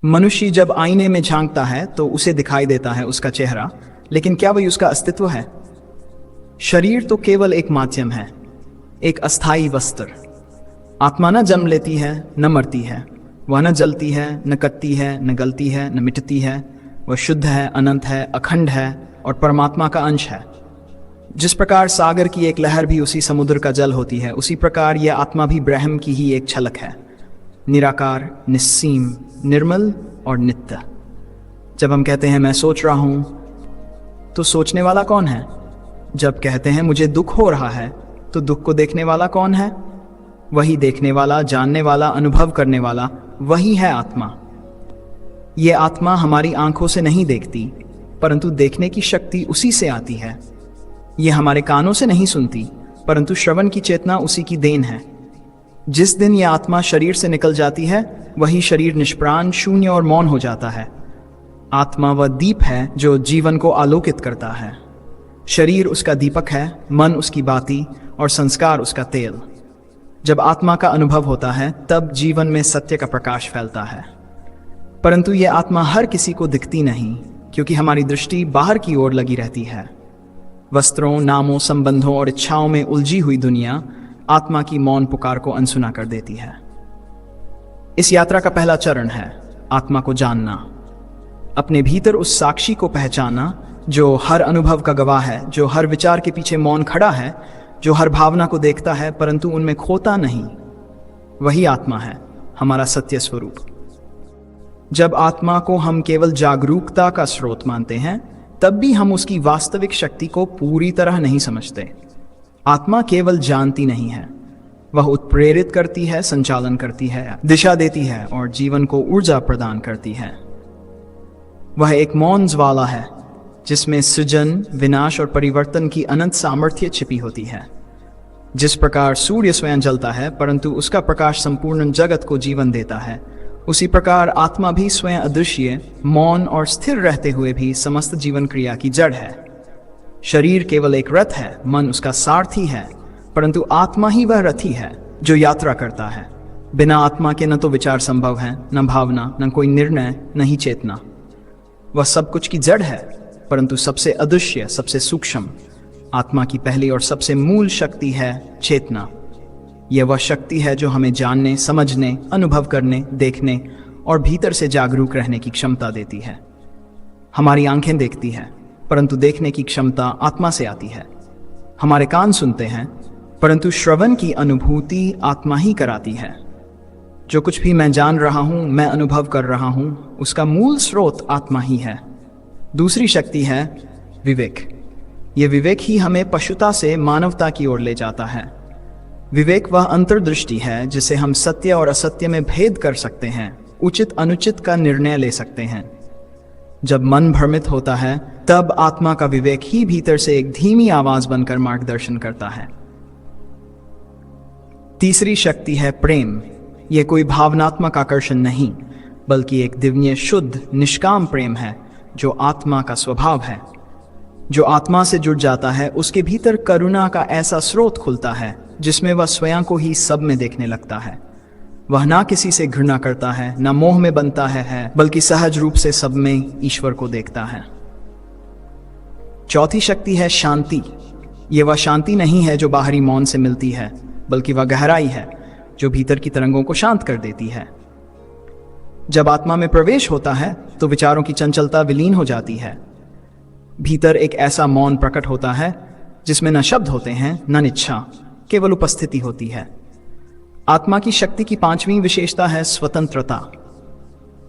मनुष्य जब आईने में झांकता है तो उसे दिखाई देता है उसका चेहरा, लेकिन क्या वही उसका अस्तित्व है? शरीर तो केवल एक माध्यम है, एक अस्थाई वस्त्र। आत्मा न जन्म लेती है, न मरती है, वह न जलती है, न कटती है, न गलती है, न मिटती है। वह शुद्ध है, अनंत है, अखंड है और परमात्मा का अंश है। जिस प्रकार सागर की एक लहर भी उसी समुद्र का जल होती है, उसी प्रकार यह आत्मा भी ब्रह्म की ही एक झलक है, निराकार, निस्सीम, निर्मल और नित्य। जब हम कहते हैं मैं सोच रहा हूं, तो सोचने वाला कौन है? जब कहते हैं मुझे दुख हो रहा है, तो दुख को देखने वाला कौन है? वही देखने वाला, जानने वाला, अनुभव करने वाला, वही है आत्मा। ये आत्मा हमारी आंखों से नहीं देखती, परंतु देखने की शक्ति उसी से आती है। ये हमारे कानों से नहीं सुनती, परंतु श्रवण की चेतना उसी की देन है। जिस दिन यह आत्मा शरीर से निकल जाती है, वही शरीर निष्प्राण, शून्य और मौन हो जाता है। आत्मा वह दीप है जो जीवन को आलोकित करता है। शरीर उसका दीपक है, मन उसकी बाती और संस्कार उसका तेल। जब आत्मा का अनुभव होता है, तब जीवन में सत्य का प्रकाश फैलता है। परंतु यह आत्मा हर किसी को दिखती नहीं, क्योंकि हमारी दृष्टि बाहर की ओर लगी रहती है। वस्त्रों, नामों, संबंधों और इच्छाओं में उलझी हुई दुनिया आत्मा की मौन पुकार को अनसुना कर देती है। इस यात्रा का पहला चरण है आत्मा को जानना, अपने भीतर उस साक्षी को पहचाना जो हर अनुभव का गवाह है, जो हर विचार के पीछे मौन खड़ा है, जो हर भावना को देखता है परंतु उनमें खोता नहीं। वही आत्मा है, हमारा सत्य स्वरूप। जब आत्मा को हम केवल जागरूकता का स्रोत मानते हैं, तब भी हम उसकी वास्तविक शक्ति को पूरी तरह नहीं समझते। आत्मा केवल जानती नहीं है, वह उत्प्रेरित करती है, संचालन करती है, दिशा देती है और जीवन को ऊर्जा प्रदान करती है। वह एक मौन ज्वाला है जिसमें सृजन, विनाश और परिवर्तन की अनंत सामर्थ्य छिपी होती है। जिस प्रकार सूर्य स्वयं जलता है परंतु उसका प्रकाश संपूर्ण जगत को जीवन देता है, उसी प्रकार आत्मा भी स्वयं अदृश्य, मौन और स्थिर रहते हुए भी समस्त जीवन क्रिया की जड़ है। शरीर केवल एक रथ है, मन उसका सारथी है, परंतु आत्मा ही वह रथी है जो यात्रा करता है। बिना आत्मा के न तो विचार संभव है, न भावना, न कोई निर्णय, न ही चेतना। वह सब कुछ की जड़ है, परंतु सबसे अदृश्य, सबसे सूक्ष्म। आत्मा की पहली और सबसे मूल शक्ति है चेतना। यह वह शक्ति है जो हमें जानने, समझने, अनुभव करने, देखने और भीतर से जागरूक रहने की क्षमता देती है। हमारी आंखें देखती हैं, परंतु देखने की क्षमता आत्मा से आती है। हमारे कान सुनते हैं, परंतु श्रवण की अनुभूति आत्मा ही कराती है। जो कुछ भी मैं जान रहा हूं, मैं अनुभव कर रहा हूं, उसका मूल स्रोत आत्मा ही है। दूसरी शक्ति है विवेक। ये विवेक ही हमें पशुता से मानवता की ओर ले जाता है। विवेक वह अंतर्दृष्टि है जिसे हम सत्य और असत्य में भेद कर सकते हैं, उचित अनुचित का निर्णय ले सकते हैं। जब मन भ्रमित होता है, तब आत्मा का विवेक ही भीतर से एक धीमी आवाज बनकर मार्गदर्शन करता है। तीसरी शक्ति है प्रेम। यह कोई भावनात्मक आकर्षण नहीं, बल्कि एक दिव्य, शुद्ध, निष्काम प्रेम है जो आत्मा का स्वभाव है। जो आत्मा से जुड़ जाता है, उसके भीतर करुणा का ऐसा स्रोत खुलता है जिसमें वह स्वयं को ही सब में देखने लगता है। वह ना किसी से घृणा करता है, ना मोह में बनता है, बल्कि सहज रूप से सब में ईश्वर को देखता है। चौथी शक्ति है शांति। यह वह शांति नहीं है जो बाहरी मौन से मिलती है, बल्कि वह गहराई है जो भीतर की तरंगों को शांत कर देती है। जब आत्मा में प्रवेश होता है, तो विचारों की चंचलता विलीन हो जाती है। भीतर एक ऐसा मौन प्रकट होता है जिसमें न शब्द होते हैं, न इच्छा, केवल उपस्थिति होती है। आत्मा की शक्ति की पांचवी विशेषता है स्वतंत्रता।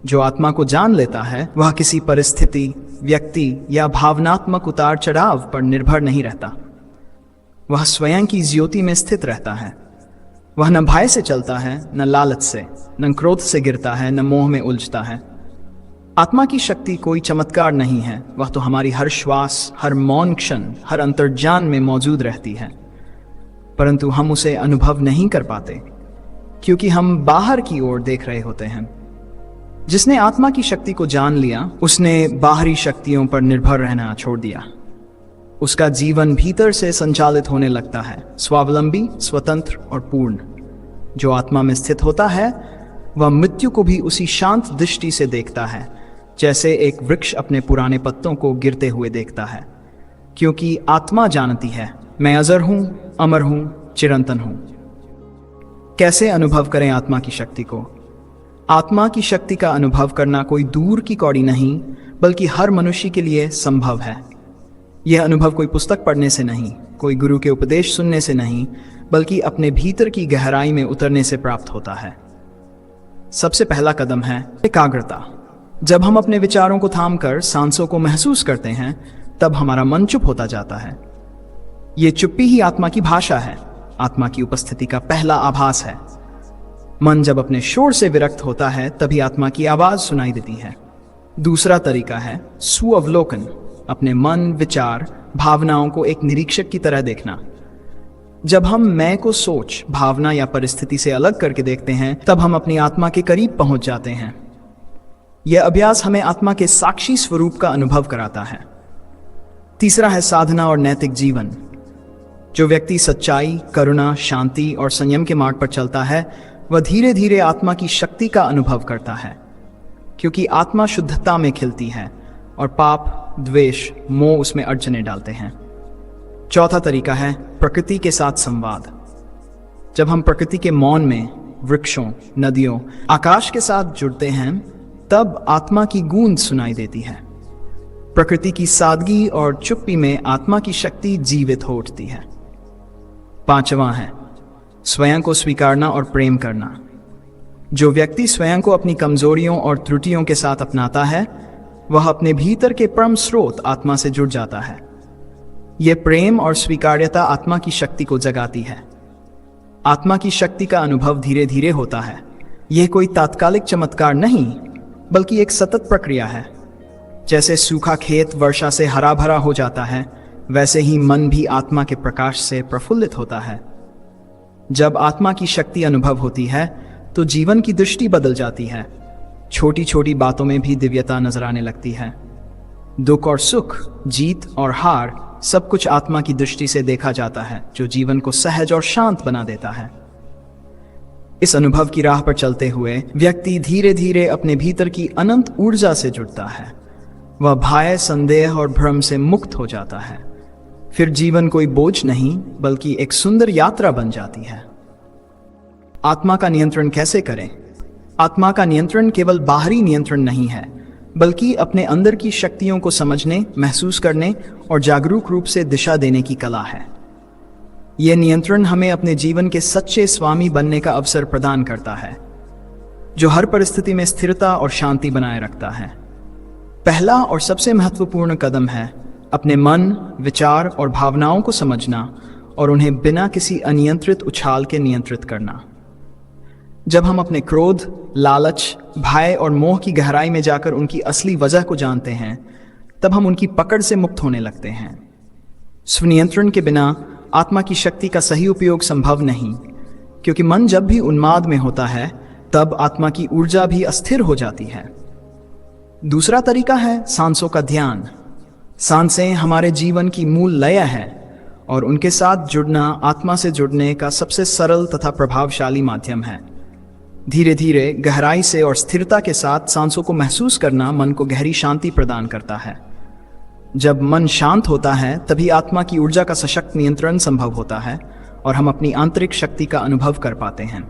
जो आत्मा को जान लेता है, वह किसी परिस्थिति, व्यक्ति या भावनात्मक उतार चढ़ाव पर निर्भर नहीं रहता। वह स्वयं की ज्योति में स्थित रहता है। वह न भय से चलता है, न लालच से, न क्रोध से गिरता है, न मोह में उलझता है। आत्मा की शक्ति कोई चमत्कार नहीं है, वह तो हमारी हर श्वास, हर मौन क्षण, हर अंतर्ज्ञान में मौजूद रहती है। परंतु हम उसे अनुभव नहीं कर पाते, क्योंकि हम बाहर की ओर देख रहे होते हैं। जिसने आत्मा की शक्ति को जान लिया, उसने बाहरी शक्तियों पर निर्भर रहना छोड़ दिया। उसका जीवन भीतर से संचालित होने लगता है, स्वावलंबी, स्वतंत्र और पूर्ण। जो आत्मा में स्थित होता है, वह मृत्यु को भी उसी शांत दृष्टि से देखता है जैसे एक वृक्ष अपने पुराने पत्तों को गिरते हुए देखता है, क्योंकि आत्मा जानती है मैं अजर हूं, अमर हूं, चिरंतन हूं। कैसे अनुभव करें आत्मा की शक्ति को? आत्मा की शक्ति का अनुभव करना कोई दूर की कौड़ी नहीं, बल्कि हर मनुष्य के लिए संभव है। यह अनुभव कोई पुस्तक पढ़ने से नहीं, कोई गुरु के उपदेश सुनने से नहीं, बल्कि अपने भीतर की गहराई में उतरने से प्राप्त होता है। सबसे पहला कदम है एकाग्रता। जब हम अपने विचारों को थामकर सांसों को महसूस करते हैं, तब हमारा मन चुप होता जाता है। ये चुप्पी ही आत्मा की भाषा है, आत्मा की उपस्थिति का पहला आभास है। मन जब अपने शोर से विरक्त होता है, तभी आत्मा की आवाज सुनाई देती है। दूसरा तरीका है सुअवलोकन। अपने मन, विचार, भावनाओं को एक निरीक्षक की तरह देखना। जब हम मैं को सोच, भावना या परिस्थिति से अलग करके देखते हैं, तब हम अपनी आत्मा के करीब पहुंच जाते हैं। यह अभ्यास हमें आत्मा के साक्षी स्वरूप का अनुभव कराता है। तीसरा है साधना और नैतिक जीवन। जो व्यक्ति सच्चाई, करुणा, शांति और संयम के मार्ग पर चलता है, वह धीरे धीरे आत्मा की शक्ति का अनुभव करता है, क्योंकि आत्मा शुद्धता में खिलती है और पाप, द्वेष, मोह उसमें अड़चने डालते हैं। चौथा तरीका है प्रकृति के साथ संवाद। जब हम प्रकृति के मौन में, वृक्षों, नदियों, आकाश के साथ जुड़ते हैं, तब आत्मा की गूंज सुनाई देती है। प्रकृति की सादगी और चुप्पी में आत्मा की शक्ति जीवित हो उठती है। पांचवा है स्वयं को स्वीकारना और प्रेम करना। जो व्यक्ति स्वयं को अपनी कमजोरियों और त्रुटियों के साथ अपनाता है, वह अपने भीतर के परम स्रोत आत्मा से जुड़ जाता है। यह प्रेम और स्वीकार्यता आत्मा की शक्ति को जगाती है। आत्मा की शक्ति का अनुभव धीरे धीरे होता है। यह कोई तात्कालिक चमत्कार नहीं, बल्कि एक सतत प्रक्रिया है। जैसे सूखा खेत वर्षा से हरा भरा हो जाता है, वैसे ही मन भी आत्मा के प्रकाश से प्रफुल्लित होता है। जब आत्मा की शक्ति अनुभव होती है, तो जीवन की दृष्टि बदल जाती है। छोटी छोटी बातों में भी दिव्यता नजर आने लगती है। दुख और सुख, जीत और हार, सब कुछ आत्मा की दृष्टि से देखा जाता है, जो जीवन को सहज और शांत बना देता है। इस अनुभव की राह पर चलते हुए व्यक्ति धीरे धीरे अपने भीतर की अनंत ऊर्जा से जुड़ता है। वह भय, संदेह और भ्रम से मुक्त हो जाता है। फिर जीवन कोई बोझ नहीं, बल्कि एक सुंदर यात्रा बन जाती है। आत्मा का नियंत्रण कैसे करें? आत्मा का नियंत्रण केवल बाहरी नियंत्रण नहीं है, बल्कि अपने अंदर की शक्तियों को समझने, महसूस करने और जागरूक रूप से दिशा देने की कला है। यह नियंत्रण हमें अपने जीवन के सच्चे स्वामी बनने का अवसर प्रदान करता है, जो हर परिस्थिति में स्थिरता और शांति बनाए रखता है। पहला और सबसे महत्वपूर्ण कदम है अपने मन, विचार और भावनाओं को समझना और उन्हें बिना किसी अनियंत्रित उछाल के नियंत्रित करना। जब हम अपने क्रोध, लालच, भय और मोह की गहराई में जाकर उनकी असली वजह को जानते हैं, तब हम उनकी पकड़ से मुक्त होने लगते हैं। स्वनियंत्रण के बिना आत्मा की शक्ति का सही उपयोग संभव नहीं, क्योंकि मन जब भी उन्माद में होता है, तब आत्मा की ऊर्जा भी अस्थिर हो जाती है। दूसरा तरीका है सांसों का ध्यान। सांसें हमारे जीवन की मूल लय है और उनके साथ जुड़ना आत्मा से जुड़ने का सबसे सरल तथा प्रभावशाली माध्यम है। धीरे धीरे, गहराई से और स्थिरता के साथ सांसों को महसूस करना मन को गहरी शांति प्रदान करता है। जब मन शांत होता है, तभी आत्मा की ऊर्जा का सशक्त नियंत्रण संभव होता है और हम अपनी आंतरिक शक्ति का अनुभव कर पाते हैं।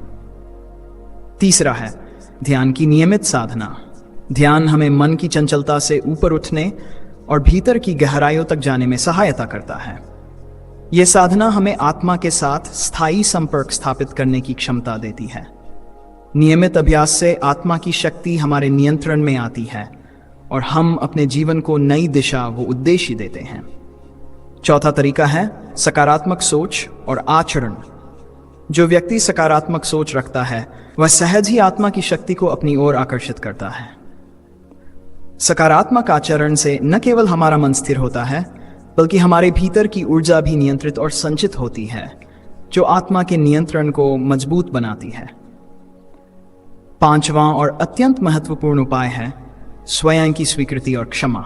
तीसरा है ध्यान की नियमित साधना। ध्यान हमें मन की चंचलता से ऊपर उठने और भीतर की गहराइयों तक जाने में सहायता करता है। यह साधना हमें आत्मा के साथ स्थायी संपर्क स्थापित करने की क्षमता देती है। नियमित अभ्यास से आत्मा की शक्ति हमारे नियंत्रण में आती है और हम अपने जीवन को नई दिशा व उद्देश्य देते हैं। चौथा तरीका है सकारात्मक सोच और आचरण। जो व्यक्ति सकारात्मक सोच रखता है, वह सहज ही आत्मा की शक्ति को अपनी ओर आकर्षित करता है। सकारात्मक आचरण से न केवल हमारा मन स्थिर होता है, बल्कि हमारे भीतर की ऊर्जा भी नियंत्रित और संचित होती है, जो आत्मा के नियंत्रण को मजबूत बनाती है। पांचवां और अत्यंत महत्वपूर्ण उपाय है स्वयं की स्वीकृति और क्षमा।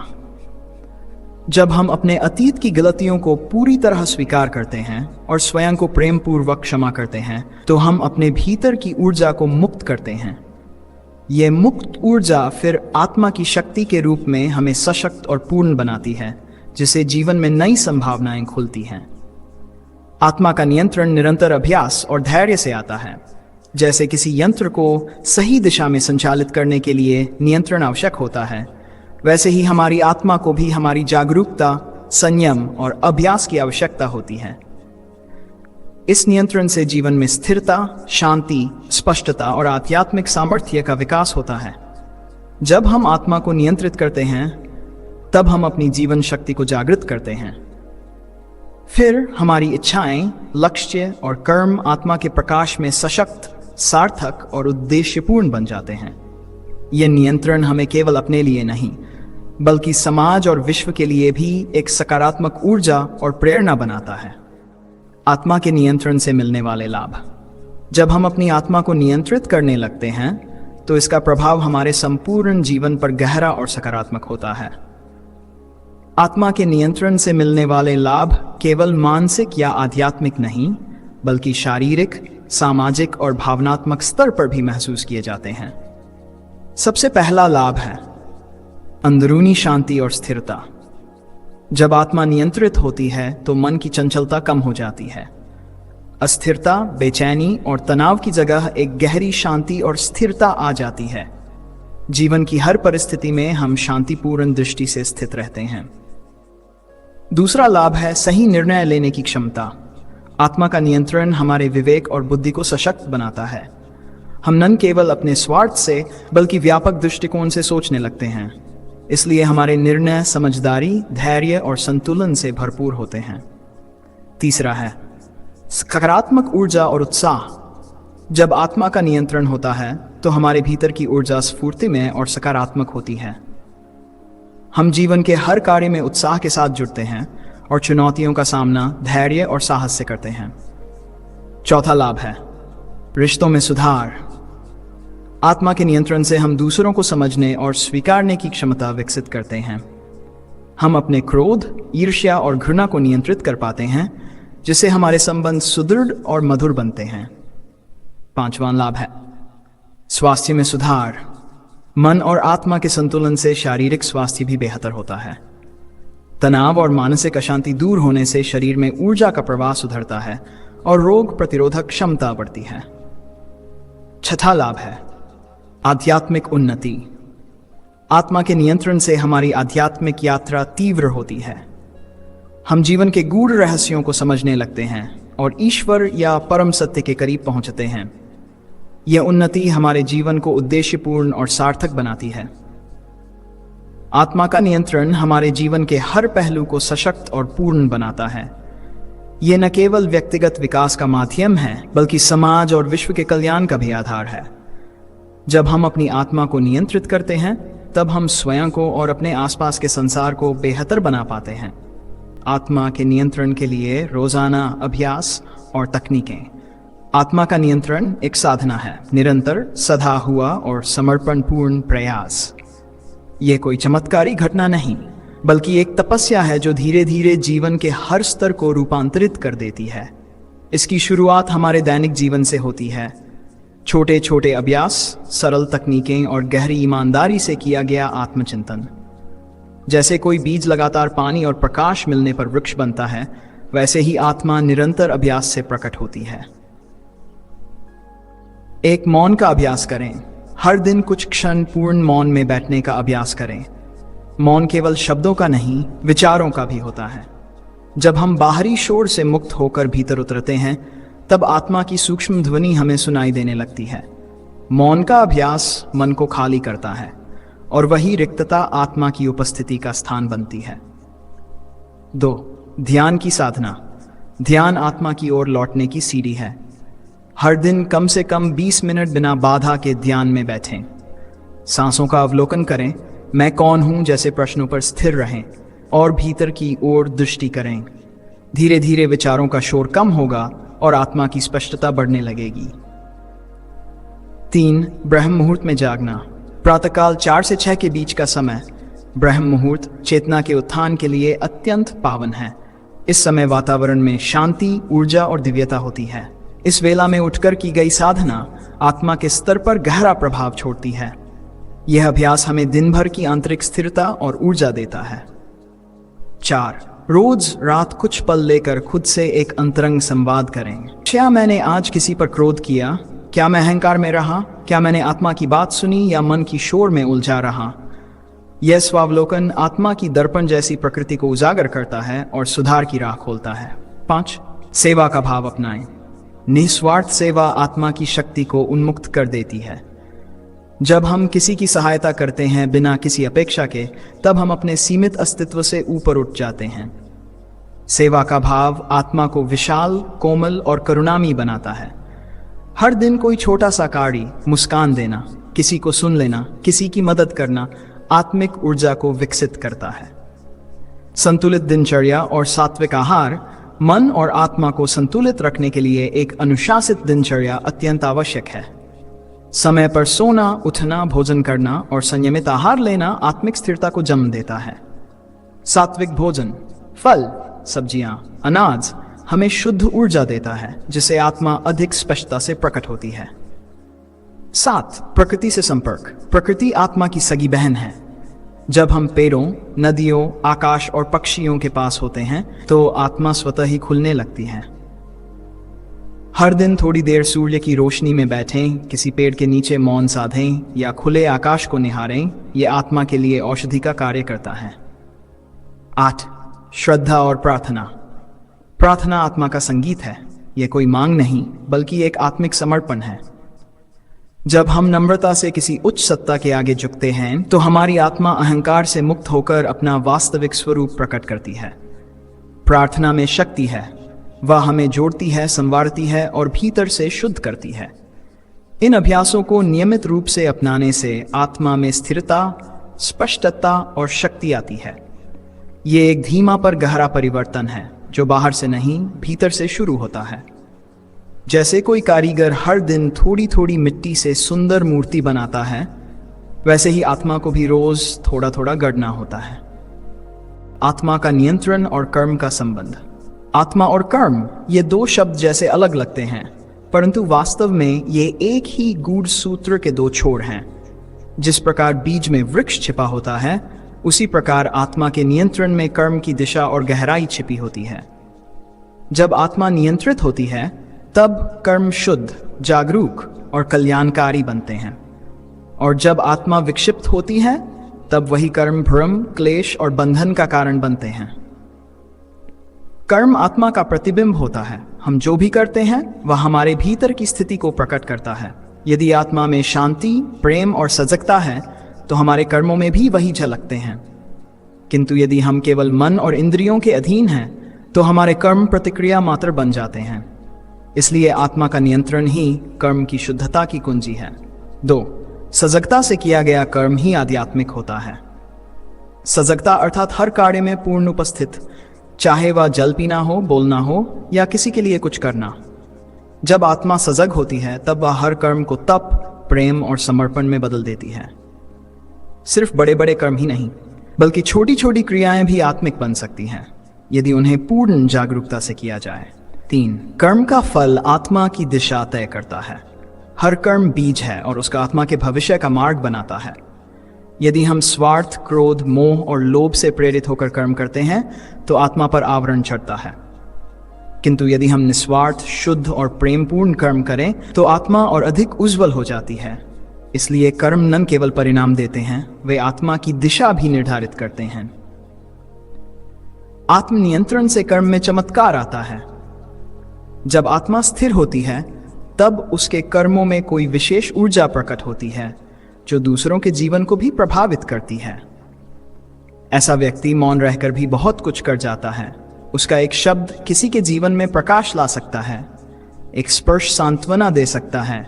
जब हम अपने अतीत की गलतियों को पूरी तरह स्वीकार करते हैं और स्वयं को प्रेम पूर्वक क्षमा करते हैं, तो हम अपने भीतर की ऊर्जा को मुक्त करते हैं, ये मुक्त ऊर्जा फिर आत्मा की शक्ति के रूप में हमें सशक्त और पूर्ण बनाती है, जिससे जीवन में नई संभावनाएं खुलती हैं। आत्मा का नियंत्रण निरंतर अभ्यास और धैर्य से आता है। जैसे किसी यंत्र को सही दिशा में संचालित करने के लिए नियंत्रण आवश्यक होता है, वैसे ही हमारी आत्मा को भी हमारी जागरूकता, संयम और अभ्यास की आवश्यकता होती है। इस नियंत्रण से जीवन में स्थिरता, शांति, स्पष्टता और आध्यात्मिक सामर्थ्य का विकास होता है। जब हम आत्मा को नियंत्रित करते हैं, तब हम अपनी जीवन शक्ति को जागृत करते हैं। फिर हमारी इच्छाएं, लक्ष्य और कर्म आत्मा के प्रकाश में सशक्त, सार्थक और उद्देश्यपूर्ण बन जाते हैं। यह नियंत्रण हमें केवल अपने लिए नहीं, बल्कि समाज और विश्व के लिए भी एक सकारात्मक ऊर्जा और प्रेरणा बनाता है। आत्मा के नियंत्रण से मिलने वाले लाभ। जब हम अपनी आत्मा को नियंत्रित करने लगते हैं, तो इसका प्रभाव हमारे संपूर्ण जीवन पर गहरा और सकारात्मक होता है। आत्मा के नियंत्रण से मिलने वाले लाभ केवल मानसिक या आध्यात्मिक नहीं, बल्कि शारीरिक, सामाजिक और भावनात्मक स्तर पर भी महसूस किए जाते हैं। सबसे पहला लाभ है अंदरूनी शांति और स्थिरता। जब आत्मा नियंत्रित होती है तो मन की चंचलता कम हो जाती है। अस्थिरता, बेचैनी और तनाव की जगह एक गहरी शांति और स्थिरता आ जाती है। जीवन की हर परिस्थिति में हम शांतिपूर्ण दृष्टि से स्थित रहते हैं। दूसरा लाभ है सही निर्णय लेने की क्षमता। आत्मा का नियंत्रण हमारे विवेक और बुद्धि को सशक्त बनाता है। हम न केवल अपने स्वार्थ से, बल्कि व्यापक दृष्टिकोण से सोचने लगते हैं। इसलिए हमारे निर्णय समझदारी, धैर्य और संतुलन से भरपूर होते हैं। तीसरा है सकारात्मक ऊर्जा और उत्साह। जब आत्मा का नियंत्रण होता है तो हमारे भीतर की ऊर्जा स्फूर्तिमय और सकारात्मक होती है। हम जीवन के हर कार्य में उत्साह के साथ जुड़ते हैं और चुनौतियों का सामना धैर्य और साहस से करते हैं। चौथा लाभ है रिश्तों में सुधार। आत्मा के नियंत्रण से हम दूसरों को समझने और स्वीकारने की क्षमता विकसित करते हैं। हम अपने क्रोध, ईर्ष्या और घृणा को नियंत्रित कर पाते हैं, जिससे हमारे संबंध सुदृढ़ और मधुर बनते हैं। पांचवां लाभ है स्वास्थ्य में सुधार। मन और आत्मा के संतुलन से शारीरिक स्वास्थ्य भी बेहतर होता है। तनाव और मानसिक अशांति दूर होने से शरीर में ऊर्जा का प्रवाह सुधरता है और रोग प्रतिरोधक क्षमता बढ़ती है। छठा लाभ है आध्यात्मिक उन्नति। आत्मा के नियंत्रण से हमारी आध्यात्मिक यात्रा तीव्र होती है। हम जीवन के गूढ़ रहस्यों को समझने लगते हैं और ईश्वर या परम सत्य के करीब पहुंचते हैं। यह उन्नति हमारे जीवन को उद्देश्यपूर्ण और सार्थक बनाती है। आत्मा का नियंत्रण हमारे जीवन के हर पहलू को सशक्त और पूर्ण बनाता है। यह न केवल व्यक्तिगत विकास का माध्यम है, बल्कि समाज और विश्व के कल्याण का भी आधार है। जब हम अपनी आत्मा को नियंत्रित करते हैं, तब हम स्वयं को और अपने आसपास के संसार को बेहतर बना पाते हैं। आत्मा के नियंत्रण के लिए रोजाना अभ्यास और तकनीकें। आत्मा का नियंत्रण एक साधना है, निरंतर सधा हुआ और समर्पणपूर्ण प्रयास। ये कोई चमत्कारी घटना नहीं, बल्कि एक तपस्या है जो धीरे धीरे जीवन के हर स्तर को रूपांतरित कर देती है। इसकी शुरुआत हमारे दैनिक जीवन से होती है। छोटे छोटे अभ्यास, सरल तकनीकें और गहरी ईमानदारी से किया गया आत्मचिंतन। जैसे कोई बीज लगातार पानी और प्रकाश मिलने पर वृक्ष बनता है, वैसे ही आत्मा निरंतर अभ्यास से प्रकट होती है। एक मौन का अभ्यास करें। हर दिन कुछ क्षण पूर्ण मौन में बैठने का अभ्यास करें। मौन केवल शब्दों का नहीं, विचारों का भी होता है। जब हम बाहरी शोर से मुक्त होकर भीतर उतरते हैं, तब आत्मा की सूक्ष्म ध्वनि हमें सुनाई देने लगती है। मौन का अभ्यास मन को खाली करता है और वही रिक्तता आत्मा की उपस्थिति का स्थान बनती है। 2. ध्यान की साधना। ध्यान आत्मा की ओर लौटने की सीढ़ी है। हर दिन कम से कम 20 मिनट बिना बाधा के ध्यान में बैठें। सांसों का अवलोकन करें, मैं कौन हूं जैसे प्रश्नों पर स्थिर रहें और भीतर की ओर दृष्टि करें। धीरे धीरे विचारों का शोर कम होगा और आत्मा की स्पष्टता बढ़ने लगेगी। 3. ब्रह्म मुहूर्त में जागना। प्रातःकाल 4 से 6 के बीच का समय ब्रह्म मुहूर्त चेतना के उत्थान के लिए अत्यंत पावन है। इस समय वातावरण में शांति, ऊर्जा और दिव्यता होती है। इस वेला में उठकर की गई साधना आत्मा के स्तर पर गहरा प्रभाव छोड़ती है। यह अभ्यास हमें दिन भर की आंतरिक स्थिरता और ऊर्जा देता है। 4. रोज रात कुछ पल लेकर खुद से एक अंतरंग संवाद करें। क्या मैंने आज किसी पर क्रोध किया? क्या मैं अहंकार में रहा? क्या मैंने आत्मा की बात सुनी या मन की शोर में उलझा रहा? यह स्वावलोकन आत्मा की दर्पण जैसी प्रकृति को उजागर करता है और सुधार की राह खोलता है। 5. सेवा का भाव अपनाएं। निस्वार्थ सेवा आत्मा की शक्ति को उन्मुक्त कर देती है। जब हम किसी की सहायता करते हैं बिना किसी अपेक्षा के, तब हम अपने सीमित अस्तित्व से ऊपर उठ जाते हैं। सेवा का भाव आत्मा को विशाल, कोमल और करुणामयी बनाता है। हर दिन कोई छोटा सा कार्य, मुस्कान देना, किसी को सुन लेना, किसी की मदद करना आत्मिक ऊर्जा को विकसित करता है। संतुलित दिनचर्या और सात्विक आहार मन और आत्मा को संतुलित रखने के लिए एक अनुशासित दिनचर्या अत्यंत आवश्यक है। समय पर सोना, उठना, भोजन करना और संयमित आहार लेना आत्मिक स्थिरता को जन्म देता है। सात्विक भोजन, फल, सब्जियां, अनाज हमें शुद्ध ऊर्जा देता है, जिससे आत्मा अधिक स्पष्टता से प्रकट होती है। 7. प्रकृति से संपर्क। प्रकृति आत्मा की सगी बहन है। जब हम पेड़ों, नदियों, आकाश और पक्षियों के पास होते हैं तो आत्मा स्वतः ही खुलने लगती है। हर दिन थोड़ी देर सूर्य की रोशनी में बैठें, किसी पेड़ के नीचे मौन साधें या खुले आकाश को निहारें, यह आत्मा के लिए औषधि का कार्य करता है। 8. श्रद्धा और प्रार्थना। प्रार्थना आत्मा का संगीत है। यह कोई मांग नहीं, बल्कि एक आत्मिक समर्पण है। जब हम नम्रता से किसी उच्च सत्ता के आगे झुकते हैं तो हमारी आत्मा अहंकार से मुक्त होकर अपना वास्तविक स्वरूप प्रकट करती है। प्रार्थना में शक्ति है। वह हमें जोड़ती है, संवारती है और भीतर से शुद्ध करती है। इन अभ्यासों को नियमित रूप से अपनाने से आत्मा में स्थिरता, स्पष्टता और शक्ति आती है। ये एक धीमा पर गहरा परिवर्तन है जो बाहर से नहीं, भीतर से शुरू होता है। जैसे कोई कारीगर हर दिन थोड़ी थोड़ी मिट्टी से सुंदर मूर्ति बनाता है, वैसे ही आत्मा को भी रोज थोड़ा थोड़ा गढ़ना होता है। आत्मा का नियंत्रण और कर्म का संबंध। आत्मा और कर्म, ये दो शब्द जैसे अलग लगते हैं, परंतु वास्तव में ये एक ही गूढ़ सूत्र के दो छोर हैं। जिस प्रकार बीज में वृक्ष छिपा होता है, उसी प्रकार आत्मा के नियंत्रण में कर्म की दिशा और गहराई छिपी होती है। जब आत्मा नियंत्रित होती है, तब कर्म शुद्ध, जागरूक और कल्याणकारी बनते हैं, और जब आत्मा विक्षिप्त होती है, तब वही कर्म भ्रम, क्लेश और बंधन का कारण बनते हैं। कर्म आत्मा का प्रतिबिंब होता है। हम जो भी करते हैं वह हमारे भीतर की स्थिति को प्रकट करता है। यदि आत्मा में शांति, प्रेम और सजगता है तो हमारे कर्मों में भी वही झलकते हैं। किंतु यदि हम केवल मन और इंद्रियों के अधीन हैं तो हमारे कर्म प्रतिक्रिया मात्र बन जाते हैं। इसलिए आत्मा का नियंत्रण ही कर्म की शुद्धता की कुंजी है। 2. सजगता से किया गया कर्म ही आध्यात्मिक होता है। सजगता अर्थात हर कार्य में पूर्ण उपस्थित, चाहे वह जल पीना हो, बोलना हो या किसी के लिए कुछ करना। जब आत्मा सजग होती है तब वह हर कर्म को तप, प्रेम और समर्पण में बदल देती है। सिर्फ बड़े बड़े कर्म ही नहीं, बल्कि छोटी छोटी क्रियाएं भी आत्मिक बन सकती हैं यदि उन्हें पूर्ण जागरूकता से किया जाए। 3. कर्म का फल आत्मा की दिशा तय करता है। हर कर्म बीज है और उसका आत्मा के भविष्य का मार्ग बनाता है। यदि हम स्वार्थ, क्रोध, मोह और लोभ से प्रेरित होकर कर्म करते हैं तो आत्मा पर आवरण चढ़ता है। किंतु यदि हम निस्वार्थ, शुद्ध और प्रेमपूर्ण कर्म करें तो आत्मा और अधिक उज्जवल हो जाती है। इसलिए कर्म न केवल परिणाम देते हैं, वे आत्मा की दिशा भी निर्धारित करते हैं। आत्मनियंत्रण से कर्म में चमत्कार आता है। जब आत्मा स्थिर होती है तब उसके कर्मों में कोई विशेष ऊर्जा प्रकट होती है जो दूसरों के जीवन को भी प्रभावित करती है। ऐसा व्यक्ति मौन रहकर भी बहुत कुछ कर जाता है। उसका एक शब्द किसी के जीवन में प्रकाश ला सकता है, एक स्पर्श सांत्वना दे सकता है,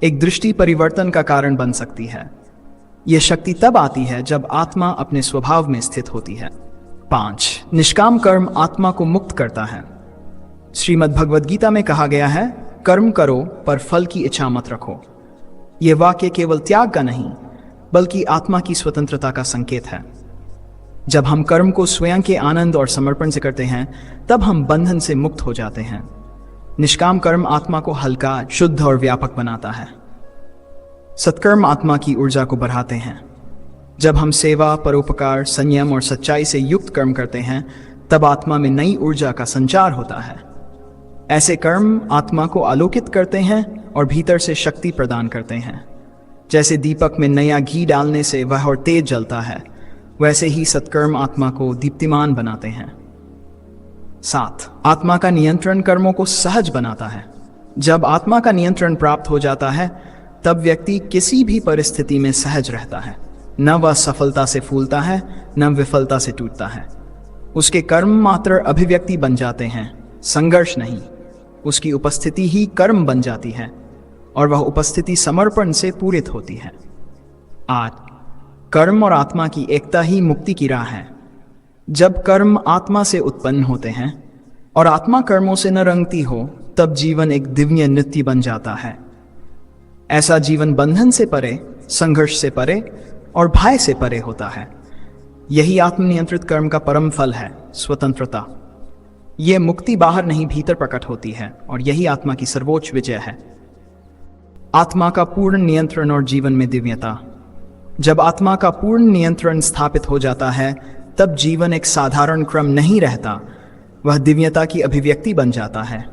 एक दृष्टि परिवर्तन का कारण बन सकती है। यह शक्ति तब आती है जब आत्मा अपने स्वभाव में स्थित होती है। 5. निष्काम कर्म आत्मा को मुक्त करता है। श्रीमद् भगवद गीता में कहा गया है, कर्म करो पर फल की इच्छा मत रखो। यह वाक्य केवल त्याग का नहीं, बल्कि आत्मा की स्वतंत्रता का संकेत है। जब हम कर्म को स्वयं के आनंद और समर्पण से करते हैं, तब हम बंधन से मुक्त हो जाते हैं। निष्काम कर्म आत्मा को हल्का, शुद्ध और व्यापक बनाता है। सत्कर्म आत्मा की ऊर्जा को बढ़ाते हैं। जब हम सेवा, परोपकार, संयम और सच्चाई से युक्त कर्म करते हैं, तब आत्मा में नई ऊर्जा का संचार होता है। ऐसे कर्म आत्मा को आलोकित करते हैं और भीतर से शक्ति प्रदान करते हैं। जैसे दीपक में नया घी डालने से वह और तेज जलता है, वैसे ही सत्कर्म आत्मा को दीप्तिमान बनाते हैं। 7. आत्मा का नियंत्रण कर्मों को सहज बनाता है। जब आत्मा का नियंत्रण प्राप्त हो जाता है, तब व्यक्ति किसी भी परिस्थिति में सहज रहता है। न वह सफलता से फूलता है, न विफलता से टूटता है। उसके कर्म मात्र अभिव्यक्ति बन जाते हैं, संघर्ष नहीं। उसकी उपस्थिति ही कर्म बन जाती है और वह उपस्थिति समर्पण से पूरित होती है। 8. कर्म और आत्मा की एकता ही मुक्ति की राह है। जब कर्म आत्मा से उत्पन्न होते हैं और आत्मा कर्मों से न रंगती हो, तब जीवन एक दिव्य नृत्य बन जाता है। ऐसा जीवन बंधन से परे, संघर्ष से परे और भय से परे होता है। यही आत्मनियंत्रित कर्म का परम फल है, स्वतंत्रता। ये मुक्ति बाहर नहीं, भीतर प्रकट होती है और यही आत्मा की सर्वोच्च विजय है। आत्मा का पूर्ण नियंत्रण और जीवन में दिव्यता। जब आत्मा का पूर्ण नियंत्रण स्थापित हो जाता है, तब जीवन एक साधारण क्रम नहीं रहता, वह दिव्यता की अभिव्यक्ति बन जाता है।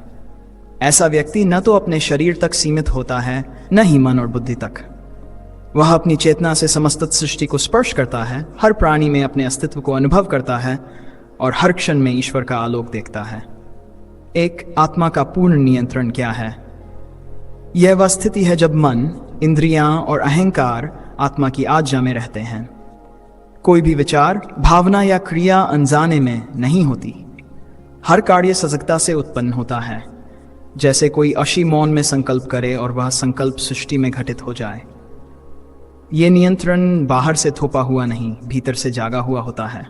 ऐसा व्यक्ति न तो अपने शरीर तक सीमित होता है, न ही मन और बुद्धि तक। वह अपनी चेतना से समस्त सृष्टि को स्पर्श करता है, हर प्राणी में अपने अस्तित्व को अनुभव करता है और हर क्षण में ईश्वर का आलोक देखता है। एक आत्मा का पूर्ण नियंत्रण क्या है? यह वह स्थिति है जब मन, इंद्रियां और अहंकार आत्मा की आज्ञा में रहते हैं। कोई भी विचार, भावना या क्रिया अनजाने में नहीं होती। हर कार्य सजगता से उत्पन्न होता है। जैसे कोई अशी मौन में संकल्प करे और वह संकल्प सृष्टि में घटित हो जाए। ये नियंत्रण बाहर से थोपा हुआ नहीं, भीतर से जागा हुआ होता है।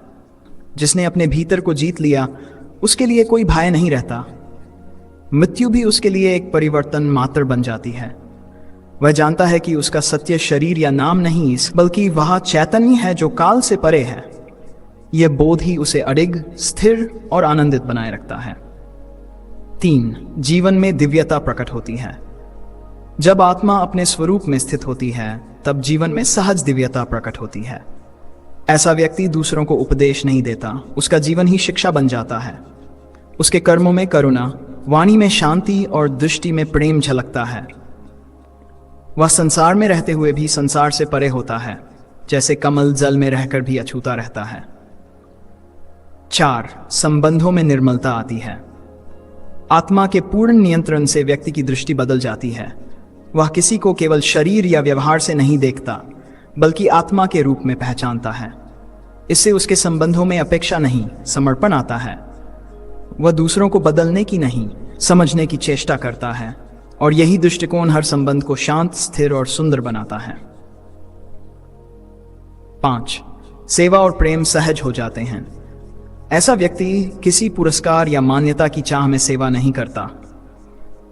जिसने अपने भीतर को जीत लिया, उसके लिए कोई भय नहीं रहता। मृत्यु भी उसके लिए एक परिवर्तन मात्र बन जाती है। वह जानता है कि उसका सत्य शरीर या नाम नहीं, बल्कि वह चैतन्य है जो काल से परे है। यह बोध ही उसे अडिग, स्थिर और आनंदित बनाए रखता है। 3. जीवन में दिव्यता प्रकट होती है। जब आत्मा अपने स्वरूप में स्थित होती है, तब जीवन में सहज दिव्यता प्रकट होती है। ऐसा व्यक्ति दूसरों को उपदेश नहीं देता, उसका जीवन ही शिक्षा बन जाता है। उसके कर्मों में करुणा, वाणी में शांति और दृष्टि में प्रेम झलकता है। वह संसार में रहते हुए भी संसार से परे होता है, जैसे कमल जल में रहकर भी अछूता रहता है। 4. संबंधों में निर्मलता आती है। आत्मा के पूर्ण नियंत्रण से व्यक्ति की दृष्टि बदल जाती है। वह किसी को केवल शरीर या व्यवहार से नहीं देखता, बल्कि आत्मा के रूप में पहचानता है। इससे उसके संबंधों में अपेक्षा नहीं, समर्पण आता है। वह दूसरों को बदलने की नहीं, समझने की चेष्टा करता है और यही दृष्टिकोण हर संबंध को शांत, स्थिर और सुंदर बनाता है। 5. सेवा और प्रेम सहज हो जाते हैं। ऐसा व्यक्ति किसी पुरस्कार या मान्यता की चाह में सेवा नहीं करता।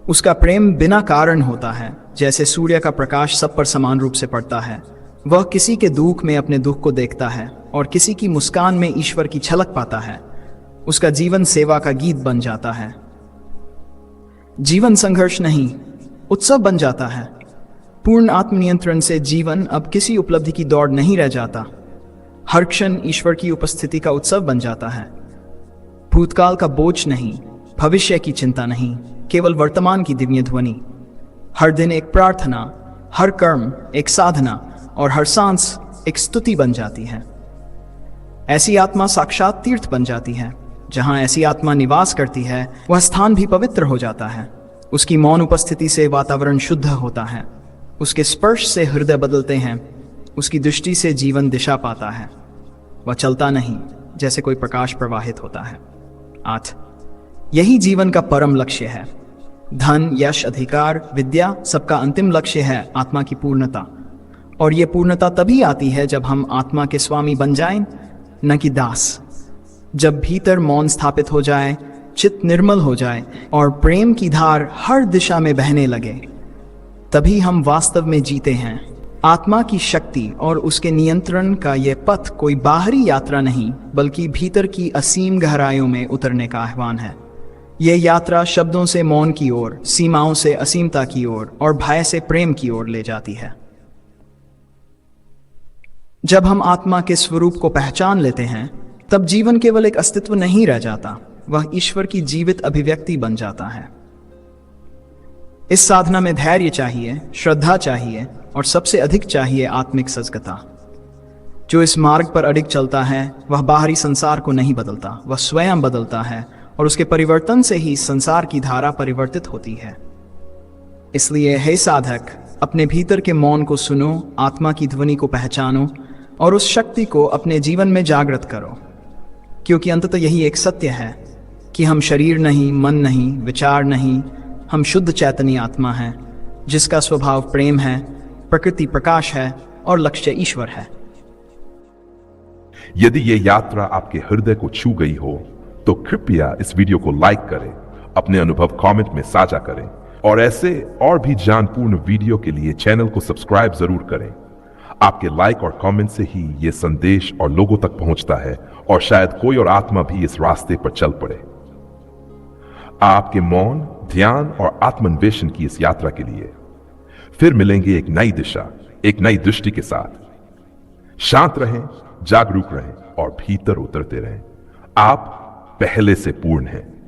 उसका प्रेम बिना कारण होता है, जैसे सूर्य का प्रकाश सब पर समान रूप से पड़ता है। वह किसी के दुख में अपने दुख को देखता है और किसी की मुस्कान में ईश्वर की झलक पाता है। उसका जीवन सेवा का गीत बन जाता है। जीवन संघर्ष नहीं, उत्सव बन जाता है। पूर्ण आत्मनियंत्रण से जीवन अब किसी उपलब्धि की दौड़ नहीं रह जाता। हर क्षण ईश्वर की उपस्थिति का उत्सव बन जाता है। भूतकाल का बोझ नहीं, भविष्य की चिंता नहीं, केवल वर्तमान की दिव्य ध्वनि। हर दिन एक प्रार्थना, हर कर्म एक साधना और हर सांस एक स्तुति बन जाती है। ऐसी आत्मा साक्षात तीर्थ बन जाती है। जहां ऐसी आत्मा निवास करती है, वह स्थान भी पवित्र हो जाता है। उसकी मौन उपस्थिति से वातावरण शुद्ध होता है। उसके स्पर्श से हृदय बदलते हैं। उसकी दृष्टि से जीवन दिशा पाता है। वह चलता नहीं, जैसे कोई प्रकाश प्रवाहित होता है। 8. यही जीवन का परम लक्ष्य है। धन, यश, अधिकार, विद्या, सबका अंतिम लक्ष्य है आत्मा की पूर्णता। और ये पूर्णता तभी आती है जब हम आत्मा के स्वामी बन जाएं, न कि दास। जब भीतर मौन स्थापित हो जाए, चित्त निर्मल हो जाए और प्रेम की धार हर दिशा में बहने लगे, तभी हम वास्तव में जीते हैं। आत्मा की शक्ति और उसके नियंत्रण का यह पथ कोई बाहरी यात्रा नहीं, बल्कि भीतर की असीम गहराइयों में उतरने का आह्वान है। ये यात्रा शब्दों से मौन की ओर, सीमाओं से असीमता की ओर और भय से प्रेम की ओर ले जाती है। जब हम आत्मा के स्वरूप को पहचान लेते हैं, तब जीवन केवल एक अस्तित्व नहीं रह जाता, वह ईश्वर की जीवित अभिव्यक्ति बन जाता है। इस साधना में धैर्य चाहिए, श्रद्धा चाहिए और सबसे अधिक चाहिए आत्मिक सजगता। जो इस मार्ग पर अडिग चलता है वह बाहरी संसार को नहीं बदलता, वह स्वयं बदलता है और उसके परिवर्तन से ही संसार की धारा परिवर्तित होती है। इसलिए हे साधक, अपने भीतर के मौन को सुनो, आत्मा की ध्वनि को पहचानो और उस शक्ति को अपने जीवन में जागृत करो, क्योंकि अंततः यही एक सत्य है कि हम शरीर नहीं, मन नहीं, विचार नहीं, हम शुद्ध चैतन्य आत्मा हैं, जिसका स्वभाव प्रेम है, प्रकृति प्रकाश है और लक्ष्य ईश्वर है। यदि ये यात्रा आपके हृदय को छू गई हो तो कृपया इस वीडियो को लाइक करें, अपने अनुभव कमेंट में साझा करें और ऐसे और भी ज्ञानपूर्ण वीडियो के लिए चैनल को सब्सक्राइब जरूर करें। आपके लाइक और कमेंट से ही ये संदेश और लोगों तक पहुंचता है और शायद कोई और आत्मा भी इस रास्ते पर चल पड़े। आपके मौन, ध्यान और आत्मान्वेषण की इस यात्रा के लिए फिर मिलेंगे एक नई दिशा, एक नई दृष्टि के साथ। शांत रहें, जागरूक रहें और भीतर उतरते रहें। आप पहले से पूर्ण हैं।